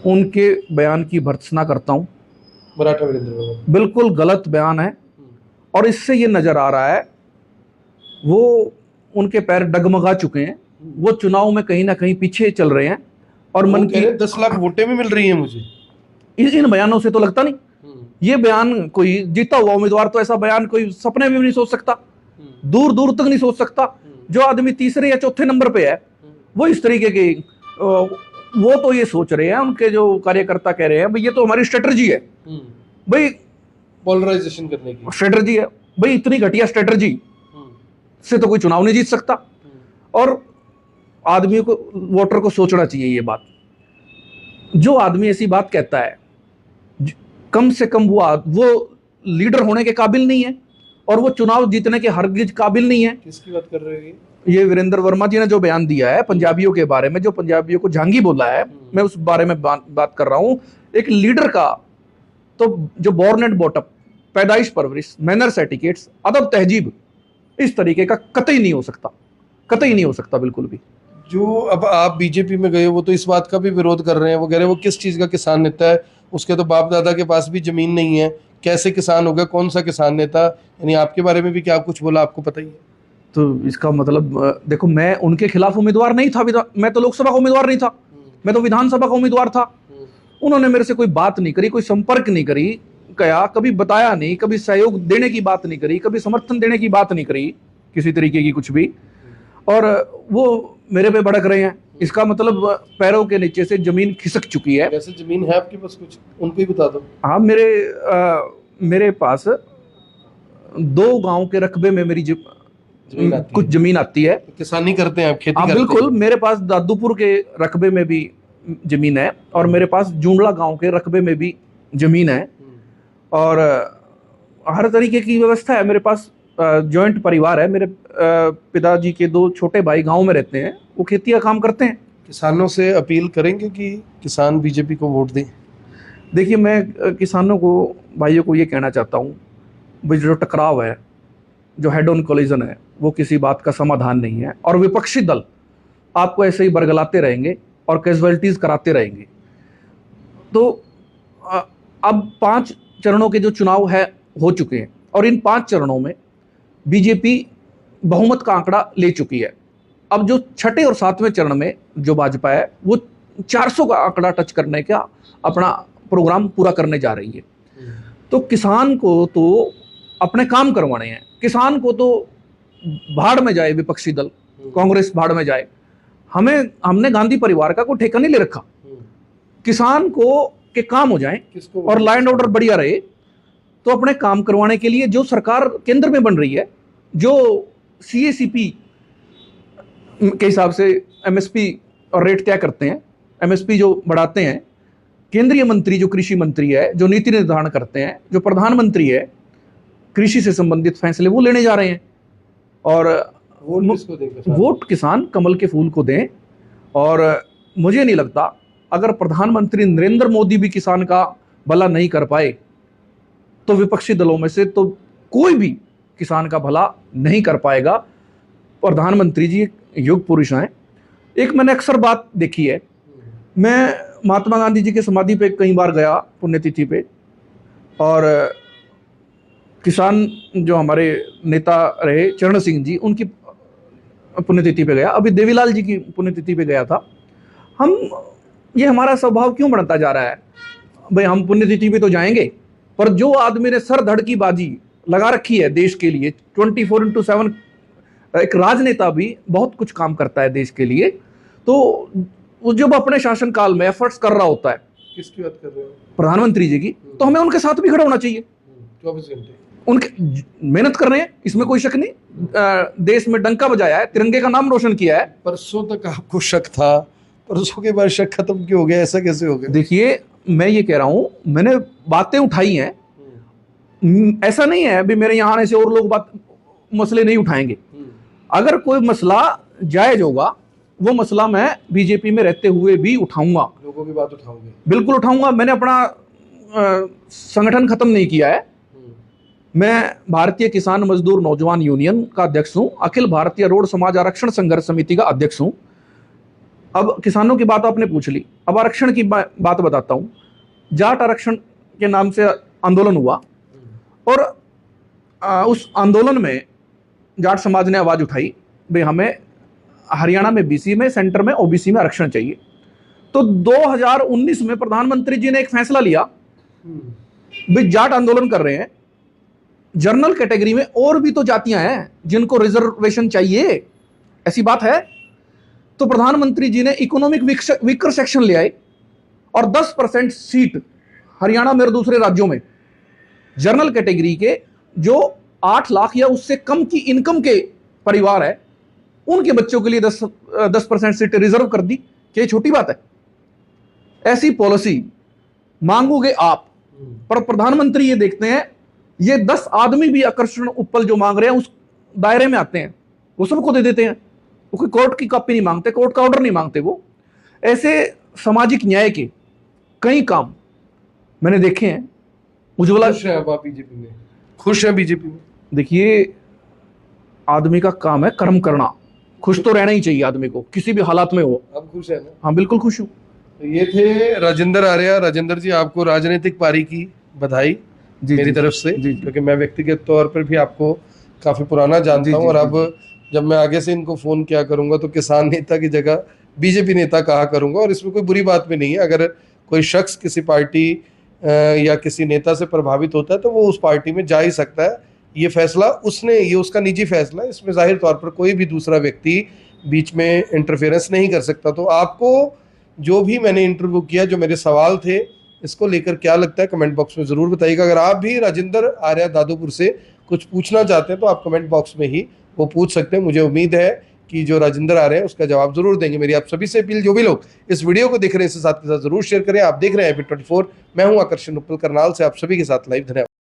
उनके बयान की भर्त्सना करता हूं। मराठा वीरेंद्र वर्मा बिल्कुल गलत बयान है और इससे ये नजर आ रहा है वो उनके पैर डगमगा चुके हैं, वो चुनाव में कहीं ना कहीं पीछे चल रहे हैं और मन की 10 लाख वोटें भी मिल रही हैं मुझे। इन बयानों से तो लगता नहीं, ये बयान कोई जीता हुआ उम्मीदवार तो ऐसा बयान कोई सपने में भी नहीं सोच सकता, दूर दूर तक नहीं सोच सकता। जो आदमी तीसरे या चौथे नंबर पे है वो इस तरीके के, वो तो ये सोच रहे हैं, उनके जो कार्यकर्ता कह रहे हैं भाई ये तो हमारी स्ट्रेटजी है, भाई पोलराइजेशन करने की स्ट्रेटजी है, भाई इतनी घटिया स्ट्रेटजी से तो कोई चुनाव नहीं जीत सकता। और आदमी को, वोटर को सोचना चाहिए ये बात। जो आदमी ऐसी बात कहता है, कम से कम वो लीडर होने के काबिल नहीं है और वो चुनाव जीतने के हरगिज काबिल नहीं है। किसकी बात कर रहे हैं? ये वीरेंद्र वर्मा जी ने जो बयान दिया है पंजाबियों के बारे में, जो पंजाबियों को झांगी बोला है, मैं उस बारे में बात कर रहा हूं। एक लीडर का तो जो बॉर्न एंड बॉटअप, पैदाइश परवरिश, मैनर्स एटिकेट्स, अदब तहजीब, इस तरीके का कतई नहीं हो सकता, कतई नहीं हो सकता बिल्कुल भी। जो अब आप बीजेपी में गए, वो तो इस बात का भी विरोध कर रहे हैं, वो कह रहे हैं वो किस चीज का किसान नेता है, उसके तो बाप दादा के पास भी जमीन नहीं है, कैसे किसान होगा, कौन सा किसान नेता। यानी आपके बारे में भी क्या कुछ बोला, आपको पता ही है। तो इसका मतलब देखो, मैं उनके खिलाफ उम्मीदवार नहीं था, मैं तो लोकसभा का उम्मीदवार नहीं था, मैं तो विधानसभा का उम्मीदवार था। उन्होंने मेरे से कोई बात नहीं करी, कोई संपर्क नहीं करी, क्या कभी बताया नहीं, कभी सहयोग देने की बात नहीं करी, कभी समर्थन देने की बात नहीं करी, किसी तरीके की कुछ भी, और वो मेरे पे भड़क रहे हैं। इसका मतलब पैरों के नीचे से जमीन खिसक चुकी है। वैसे जमीन है आपके पास कुछ, उनको ही बता दो। हाँ, मेरे पास 2 गांव के रकबे में मेरी कुछ जमीन आती है। तो किसानी करते हैं आप, खेती करते हैं? बिल्कुल, मेरे पास दादूपुर के रकबे में भी जमीन है और मेरे पास जूंडला गांव के रकबे में भी जमीन है और हर तरीके की व्यवस्था है। मेरे पास जॉइंट परिवार है। मेरे पिताजी के 2 छोटे भाई गांव में रहते हैं, वो खेती का काम करते हैं। किसानों से अपील करेंगे कि किसान बीजेपी को वोट दें। देखिए, मैं किसानों को, भाइयों को ये कहना चाहता हूँ, भाई जो टकराव है, जो हेड ऑन कोलिजन है, वो किसी बात का समाधान नहीं है और विपक्षी दल आपको ऐसे ही बरगलाते रहेंगे और कैजुअलिटीज कराते रहेंगे। तो अब 5 चरणों के जो चुनाव है हो चुके हैं और इन 5 चरणों में बीजेपी बहुमत का आंकड़ा ले चुकी है। अब जो छठे और 7वें चरण में जो भाजपा है वो 400 का आंकड़ा टच करने का अपना प्रोग्राम पूरा करने जा रही है। तो किसान को तो अपने काम करवाने हैं। किसान को तो भाड़ में जाए विपक्षी दल, कांग्रेस भाड़ में जाए, हमने गांधी परिवार का कोई ठेका नहीं ले रखा। किसान को के काम हो जाए और लॉ एंड ऑर्डर बढ़िया रहे, तो अपने काम करवाने के लिए जो सरकार केंद्र में बन रही है, जो CACP के हिसाब से MSP और रेट तय करते हैं, MSP जो बढ़ाते हैं, केंद्रीय मंत्री जो कृषि मंत्री है, जो नीति निर्धारण करते हैं, जो प्रधानमंत्री है, कृषि से संबंधित फैसले वो लेने जा रहे हैं। और वोट किसान कमल के फूल को दें। और मुझे नहीं लगता अगर प्रधानमंत्री नरेंद्र मोदी भी किसान का भला नहीं कर पाए तो विपक्षी दलों में से तो कोई भी किसान का भला नहीं कर पाएगा। प्रधानमंत्री जी युग पुरुष हैं। एक मैंने अक्सर बात देखी है, मैं महात्मा गांधी जी के समाधि पे कई बार गया पुण्यतिथि पे, और किसान जो हमारे नेता रहे चरण सिंह जी, उनकी पुण्यतिथि पे गया। अभी देवीलाल जी की पुण्यतिथि पे गया था। ये हमारा स्वभाव क्यों बढ़ता जा रहा है? भाई हम पुण्यतिथि पे तो जाएंगे, पर जो आदमी ने सर धड़ की बाजी लगा रखी है देश के लिए, 24/7 एक राजनेता भी बहुत कुछ काम करता है देश के लिए, तो वो जब अपने शासन काल में एफर्ट्स कर रहा होता है, किसकी बात कर रहे हो? प्रधानमंत्री जी की, तो हमें उनके साथ भी खड़ा होना चाहिए। 24 घंटे उनके मेहनत कर रहे हैं, इसमें कोई शक नहीं। देश में डंका बजाया है, तिरंगे का नाम रोशन किया है। परसों तक आपको शक था, परसों के बाद शक खत्म क्यों हो गया? ऐसा कैसे हो गया? देखिए, मैं ये कह रहा हूं, मैंने बातें उठाई हैं। ऐसा नहीं है भी मेरे यहां आने से और लोग मसले नहीं उठाएंगे। अगर कोई मसला जायज होगा, वो मसला मैं बीजेपी में रहते हुए भी उठाऊंगा। लोगों की बात उठाओगे? बिल्कुल उठाऊंगा। मैंने अपना संगठन खत्म नहीं किया है। मैं भारतीय किसान मजदूर नौजवान यूनियन का अध्यक्ष हूं, अखिल भारतीय रोड समाज आरक्षण संघर्ष समिति का अध्यक्ष हूं। अब किसानों की बात आपने पूछ ली, अब आरक्षण की बात बताता हूं। जाट आरक्षण के नाम से आंदोलन हुआ और उस आंदोलन में जाट समाज ने आवाज उठाई, भाई हमें हरियाणा में BC में, सेंटर में OBC में आरक्षण चाहिए। तो 2019 में प्रधानमंत्री जी ने एक फैसला लिया, भाई जाट आंदोलन कर रहे हैं, जनरल कैटेगरी में और भी तो जातियां हैं जिनको रिजर्वेशन चाहिए, ऐसी बात है। तो प्रधानमंत्री जी ने इकोनॉमिक वीकर सेक्शन ले आए और 10% सीट हरियाणा में और दूसरे राज्यों में जनरल कैटेगरी के जो 8 लाख या उससे कम की इनकम के परिवार है, उनके बच्चों के लिए 10% सीट रिजर्व कर दी। क्या छोटी बात है? ऐसी पॉलिसी मांगोगे आप, पर प्रधानमंत्री ये देखते हैं ये 10 आदमी भी आकर्षण उपल जो मांग रहे हैं उस दायरे में आते हैं, वो सबको दे देते हैं। वो कोई कोर्ट की कॉपी नहीं मांगते, कोर्ट का ऑर्डर नहीं मांगते। वो ऐसे सामाजिक न्याय के कई काम मैंने देखे हैं। उज्ज्वला खुश है बीजेपी में? खुश है बीजेपी में? देखिए, आदमी का काम है कर्म करना, खुश तो रहना ही चाहिए आदमी को, किसी भी हालात में हो। अब खुश है ना? हाँ, बिल्कुल खुश हूँ। तो ये थे राजेंद्र आर्या। राजेंद्र जी, आपको राजनीतिक पारी की बधाई मेरी तरफ से, क्योंकि मैं व्यक्तिगत तौर पर भी आपको काफी पुराना जानता हूँ। और अब जब मैं आगे से इनको फोन किया करूंगा तो किसान नेता की जगह बीजेपी नेता कहा करूंगा, और इसमें कोई बुरी बात भी नहीं है। अगर कोई शख्स किसी पार्टी या किसी नेता से प्रभावित होता है तो वो उस पार्टी में जा ही सकता है। ये फैसला ये उसका निजी फैसला है, इसमें जाहिर तौर पर कोई भी दूसरा व्यक्ति बीच में इंटरफेरेंस नहीं कर सकता। तो आपको जो भी मैंने इंटरव्यू किया, जो मेरे सवाल थे, इसको लेकर क्या लगता है कमेंट बॉक्स में ज़रूर बताइएगा। अगर आप भी राजेंद्र आर्या दादोपुर से कुछ पूछना चाहते हैं तो आप कमेंट बॉक्स में ही वो पूछ सकते हैं। मुझे उम्मीद है कि जो राजेंद्र आ रहे हैं उसका जवाब जरूर देंगे। मेरी आप सभी से अपील, जो भी लोग इस वीडियो को देख रहे हैं इसे साथ के साथ जरूर शेयर करें। आप देख रहे हैं IBN24, मैं हूं आकर्षण उपल करनाल से आप सभी के साथ लाइव। धन्यवाद।